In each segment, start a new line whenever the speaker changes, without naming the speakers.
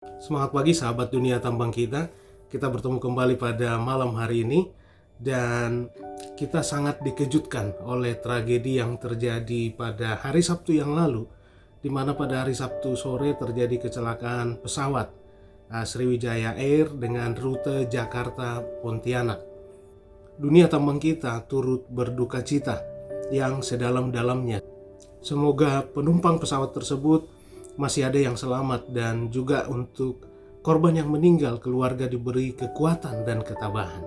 Semangat pagi sahabat dunia tambang kita. Kita bertemu kembali pada malam hari ini dan kita sangat dikejutkan oleh tragedi yang terjadi pada hari Sabtu yang lalu, di mana pada hari Sabtu sore terjadi kecelakaan pesawat Sriwijaya Air dengan rute Jakarta Pontianak. Dunia tambang kita turut berduka cita yang sedalam-dalamnya. Semoga penumpang pesawat tersebut masih ada yang selamat, dan juga untuk korban yang meninggal, keluarga diberi kekuatan dan ketabahan.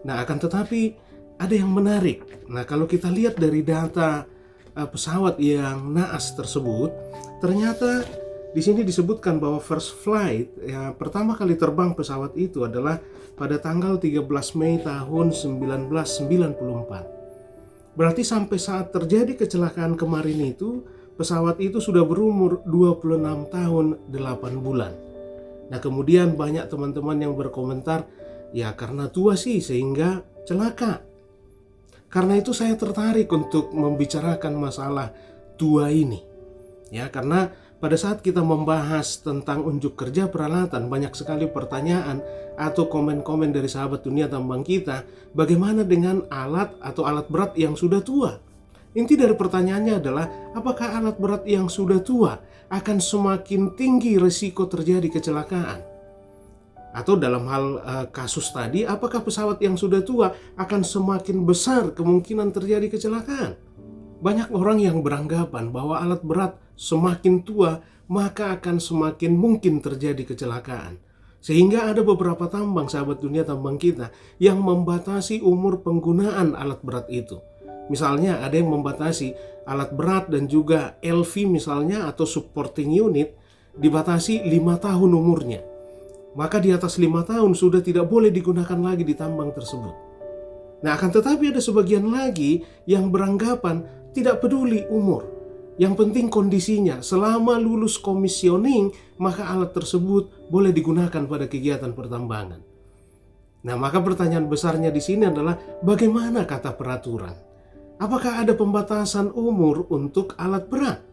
Nah, akan tetapi ada yang menarik. Nah, kalau kita lihat dari data pesawat yang naas tersebut, ternyata di sini disebutkan bahwa first flight, pertama kali terbang pesawat itu adalah pada tanggal 13 Mei tahun 1994. Berarti sampai saat terjadi kecelakaan kemarin itu, pesawat itu sudah berumur 26 tahun 8 bulan. Nah, kemudian banyak teman-teman yang berkomentar, ya karena tua sih sehingga celaka. Karena itu saya tertarik untuk membicarakan masalah tua ini. Ya, karena pada saat kita membahas tentang unjuk kerja peralatan, banyak sekali pertanyaan atau komen-komen dari sahabat dunia tambang kita, bagaimana dengan alat atau alat berat yang sudah tua? Inti dari pertanyaannya adalah, apakah alat berat yang sudah tua akan semakin tinggi risiko terjadi kecelakaan? Atau dalam hal kasus tadi, apakah pesawat yang sudah tua akan semakin besar kemungkinan terjadi kecelakaan? Banyak orang yang beranggapan bahwa alat berat semakin tua maka akan semakin mungkin terjadi kecelakaan. Sehingga ada beberapa tambang, sahabat dunia tambang kita, yang membatasi umur penggunaan alat berat itu. Misalnya ada yang membatasi alat berat dan juga LV misalnya atau supporting unit dibatasi 5 tahun umurnya. Maka di atas 5 tahun sudah tidak boleh digunakan lagi di tambang tersebut. Nah, akan tetapi ada sebagian lagi yang beranggapan tidak peduli umur. Yang penting kondisinya, selama lulus komisioning maka alat tersebut boleh digunakan pada kegiatan pertambangan. Nah, maka pertanyaan besarnya di sini adalah bagaimana kata peraturan? Apakah ada pembatasan umur untuk alat berat?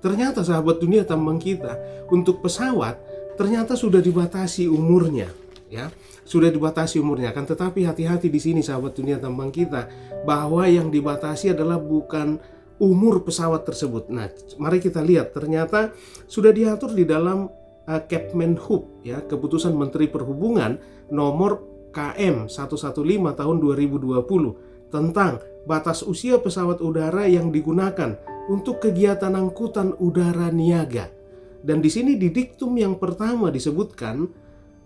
Ternyata sahabat dunia tambang kita, untuk pesawat ternyata sudah dibatasi umurnya, ya. Sudah dibatasi umurnya. Kan tetapi hati-hati di sini sahabat dunia tambang kita, bahwa yang dibatasi adalah bukan umur pesawat tersebut. Nah, mari kita lihat, ternyata sudah diatur di dalam Kepmenhub, ya, Keputusan Menteri Perhubungan nomor KM 115 tahun 2020 tentang batas usia pesawat udara yang digunakan untuk kegiatan angkutan udara niaga. Dan di sini di diktum yang pertama disebutkan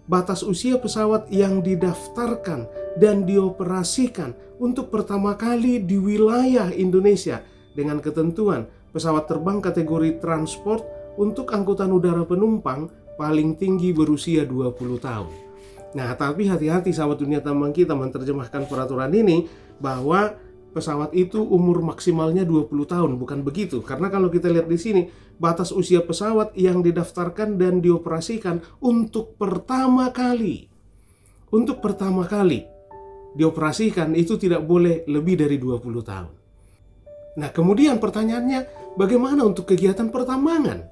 batas usia pesawat yang didaftarkan dan dioperasikan untuk pertama kali di wilayah Indonesia dengan ketentuan pesawat terbang kategori transport untuk angkutan udara penumpang paling tinggi berusia 20 tahun. Nah, tapi hati-hati sahabat dunia tambang kita menerjemahkan peraturan ini bahwa pesawat itu umur maksimalnya 20 tahun, bukan begitu. Karena kalau kita lihat di sini, batas usia pesawat yang didaftarkan dan dioperasikan untuk pertama kali dioperasikan itu tidak boleh lebih dari 20 tahun. Nah, kemudian pertanyaannya, bagaimana untuk kegiatan pertambangan?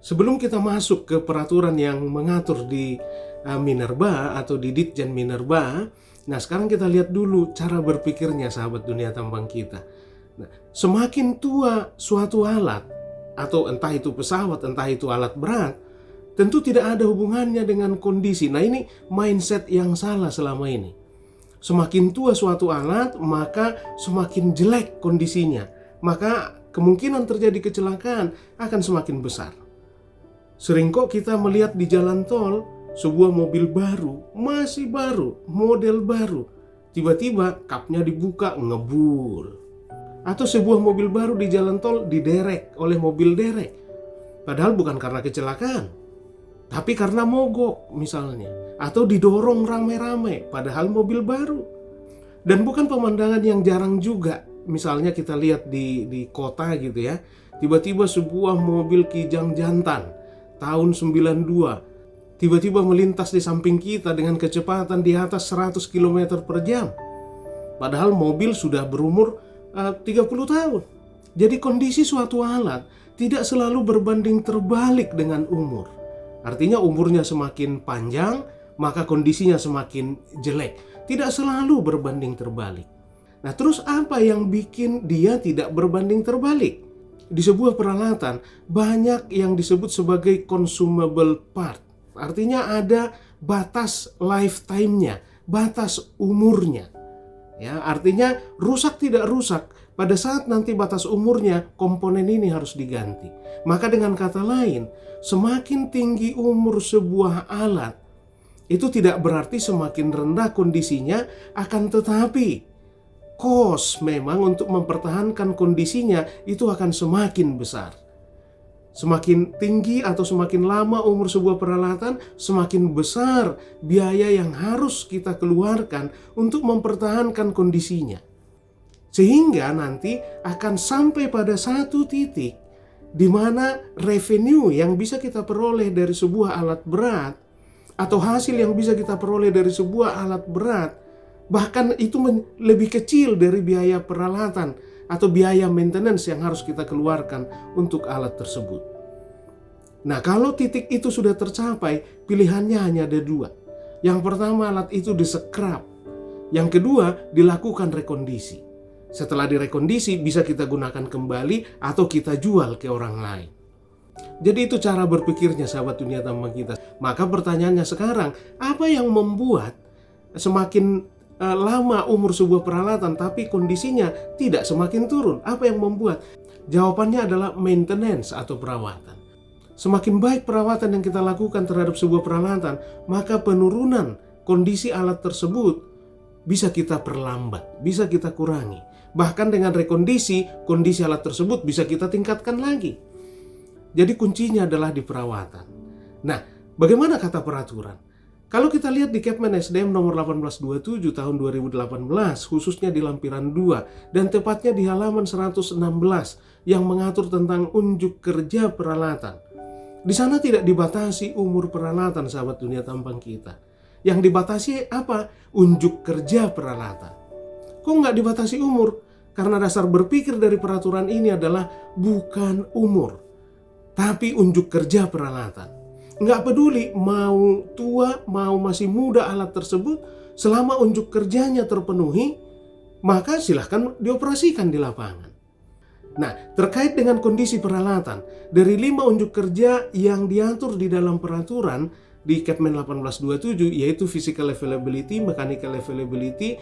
Sebelum kita masuk ke peraturan yang mengatur di Minerba atau di Ditjen Minerba, nah sekarang kita lihat dulu cara berpikirnya sahabat dunia tambang kita. Nah, semakin tua suatu alat, atau entah itu pesawat, entah itu alat berat, tentu tidak ada hubungannya dengan kondisi. Nah, ini mindset yang salah selama ini. Semakin tua suatu alat, maka semakin jelek kondisinya. Maka kemungkinan terjadi kecelakaan akan semakin besar. Sering kok kita melihat di jalan tol, sebuah mobil baru, masih baru, model baru, tiba-tiba kapnya dibuka, ngebul. Atau sebuah mobil baru di jalan tol diderek oleh mobil derek. Padahal bukan karena kecelakaan, tapi karena mogok misalnya. Atau didorong rame-rame, padahal mobil baru. Dan bukan pemandangan yang jarang juga. Misalnya kita lihat di kota gitu ya, tiba-tiba sebuah mobil Kijang Jantan tahun 92 tiba-tiba melintas di samping kita dengan kecepatan di atas 100 km per jam. Padahal mobil sudah berumur 30 tahun. Jadi kondisi suatu alat tidak selalu berbanding terbalik dengan umur. Artinya umurnya semakin panjang, maka kondisinya semakin jelek. Tidak selalu berbanding terbalik. Nah, terus apa yang bikin dia tidak berbanding terbalik? Di sebuah peralatan banyak yang disebut sebagai consumable part. Artinya ada batas lifetime-nya, batas umurnya. Ya, artinya rusak tidak rusak, pada saat nanti batas umurnya komponen ini harus diganti. Maka dengan kata lain, semakin tinggi umur sebuah alat, itu tidak berarti semakin rendah kondisinya, akan tetapi cost memang untuk mempertahankan kondisinya itu akan semakin besar. Semakin tinggi atau semakin lama umur sebuah peralatan, semakin besar biaya yang harus kita keluarkan untuk mempertahankan kondisinya. Sehingga nanti akan sampai pada satu titik di mana revenue yang bisa kita peroleh dari sebuah alat berat atau hasil yang bisa kita peroleh dari sebuah alat berat, bahkan itu lebih kecil dari biaya peralatan atau biaya maintenance yang harus kita keluarkan untuk alat tersebut. Nah, kalau titik itu sudah tercapai, pilihannya hanya ada dua. Yang pertama, alat itu di-scrap. Yang kedua, dilakukan rekondisi. Setelah direkondisi, bisa kita gunakan kembali atau kita jual ke orang lain. Jadi itu cara berpikirnya sahabat dunia tambang kita. Maka pertanyaannya sekarang, apa yang membuat semakin lama umur sebuah peralatan tapi kondisinya tidak semakin turun? Apa yang membuat? Jawabannya adalah maintenance atau perawatan. Semakin baik perawatan yang kita lakukan terhadap sebuah peralatan, maka penurunan kondisi alat tersebut bisa kita perlambat, bisa kita kurangi. Bahkan dengan rekondisi, kondisi alat tersebut bisa kita tingkatkan lagi. Jadi kuncinya adalah di perawatan. Nah, bagaimana kata peraturan? Kalau kita lihat di Kepmen SDM nomor 1827 tahun 2018, khususnya di lampiran 2, dan tepatnya di halaman 116 yang mengatur tentang unjuk kerja peralatan. Di sana tidak dibatasi umur peralatan, sahabat dunia tambang kita. Yang dibatasi apa? Unjuk kerja peralatan. Kok nggak dibatasi umur? Karena dasar berpikir dari peraturan ini adalah bukan umur, tapi unjuk kerja peralatan. Nggak peduli mau tua, mau masih muda alat tersebut, selama unjuk kerjanya terpenuhi, maka silahkan dioperasikan di lapangan. Nah, terkait dengan kondisi peralatan, dari 5 unjuk kerja yang diatur di dalam peraturan di Kepmen 1827, yaitu physical availability, mechanical availability,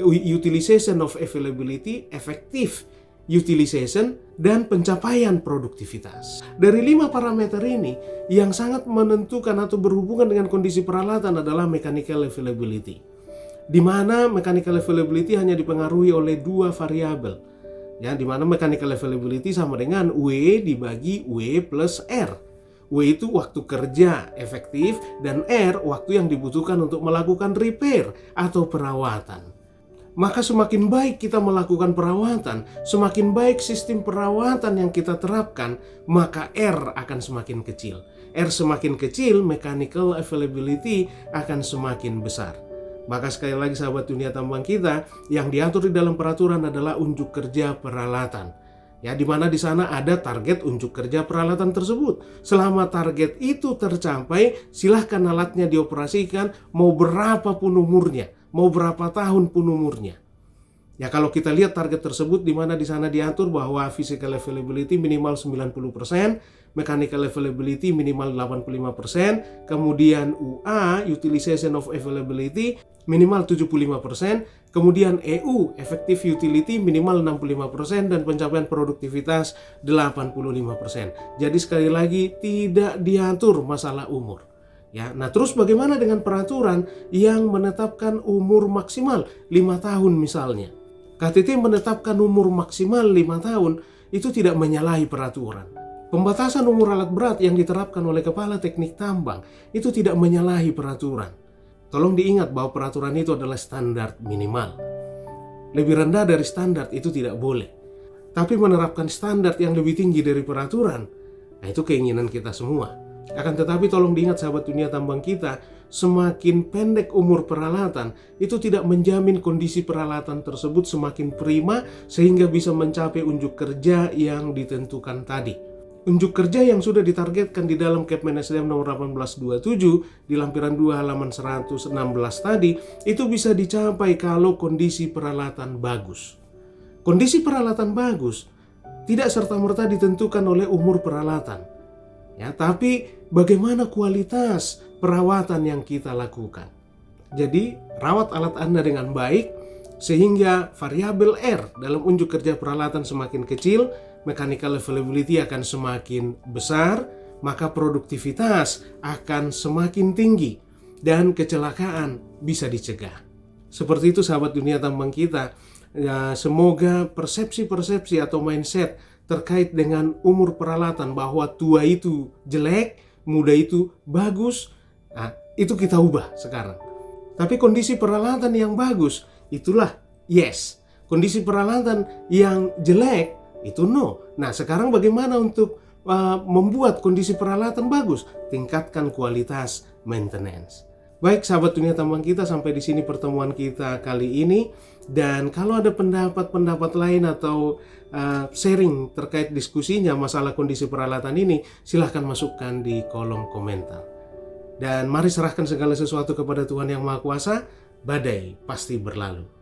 utilization of availability, effective utilization, dan pencapaian produktivitas. Dari 5 parameter ini, yang sangat menentukan atau berhubungan dengan kondisi peralatan adalah mechanical availability, di mana mechanical availability hanya dipengaruhi oleh 2 variabel, ya, di mana mechanical availability sama dengan W dibagi W plus R. W itu waktu kerja efektif, dan R waktu yang dibutuhkan untuk melakukan repair atau perawatan. Maka semakin baik kita melakukan perawatan, semakin baik sistem perawatan yang kita terapkan, maka R akan semakin kecil. R semakin kecil, mechanical availability akan semakin besar. Maka sekali lagi sahabat dunia tambang kita, yang diatur di dalam peraturan adalah unjuk kerja peralatan. Ya, di mana di sana ada target unjuk kerja peralatan tersebut. Selama target itu tercapai, silahkan alatnya dioperasikan mau berapapun umurnya, mau berapa tahun pun umurnya. Ya, kalau kita lihat target tersebut, di mana di sana diatur bahwa physical availability minimal 90%, mechanical availability minimal 85%, kemudian UA, utilization of availability, minimal 75%, kemudian EU, effective utility minimal 65%, dan pencapaian produktivitas 85%. Jadi sekali lagi tidak diatur masalah umur. Ya, nah terus bagaimana dengan peraturan yang menetapkan umur maksimal 5 tahun misalnya? KTT menetapkan umur maksimal 5 tahun, itu tidak menyalahi peraturan. Pembatasan umur alat berat yang diterapkan oleh Kepala Teknik Tambang itu tidak menyalahi peraturan. Tolong diingat bahwa peraturan itu adalah standar minimal. Lebih rendah dari standar itu tidak boleh. Tapi menerapkan standar yang lebih tinggi dari peraturan, nah itu keinginan kita semua. Akan tetapi tolong diingat sahabat dunia tambang kita, semakin pendek umur peralatan, itu tidak menjamin kondisi peralatan tersebut semakin prima sehingga bisa mencapai unjuk kerja yang ditentukan tadi. unjuk kerja yang sudah ditargetkan di dalam Kepmen SDM nomor 1827 di lampiran 2 halaman 116 tadi, itu bisa dicapai kalau kondisi peralatan bagus. Kondisi peralatan bagus tidak serta-merta ditentukan oleh umur peralatan, ya, tapi bagaimana kualitas perawatan yang kita lakukan. Jadi, rawat alat Anda dengan baik sehingga variabel R dalam unjuk kerja peralatan semakin kecil, mechanical availability akan semakin besar, maka produktivitas akan semakin tinggi dan kecelakaan bisa dicegah. Seperti itu sahabat dunia tambang kita. Ya, semoga persepsi-persepsi atau mindset terkait dengan umur peralatan bahwa tua itu jelek, muda itu bagus, itu kita ubah sekarang. Tapi kondisi peralatan yang bagus, itulah yes. Kondisi peralatan yang jelek, itu no. Nah, sekarang bagaimana untuk membuat kondisi peralatan bagus? Tingkatkan kualitas maintenance. Baik sahabat dunia tambang kita, sampai di sini pertemuan kita kali ini. Dan kalau ada pendapat-pendapat lain atau sharing terkait diskusinya masalah kondisi peralatan ini, silahkan masukkan di kolom komentar. Dan mari serahkan segala sesuatu kepada Tuhan Yang Maha Kuasa, badai pasti berlalu.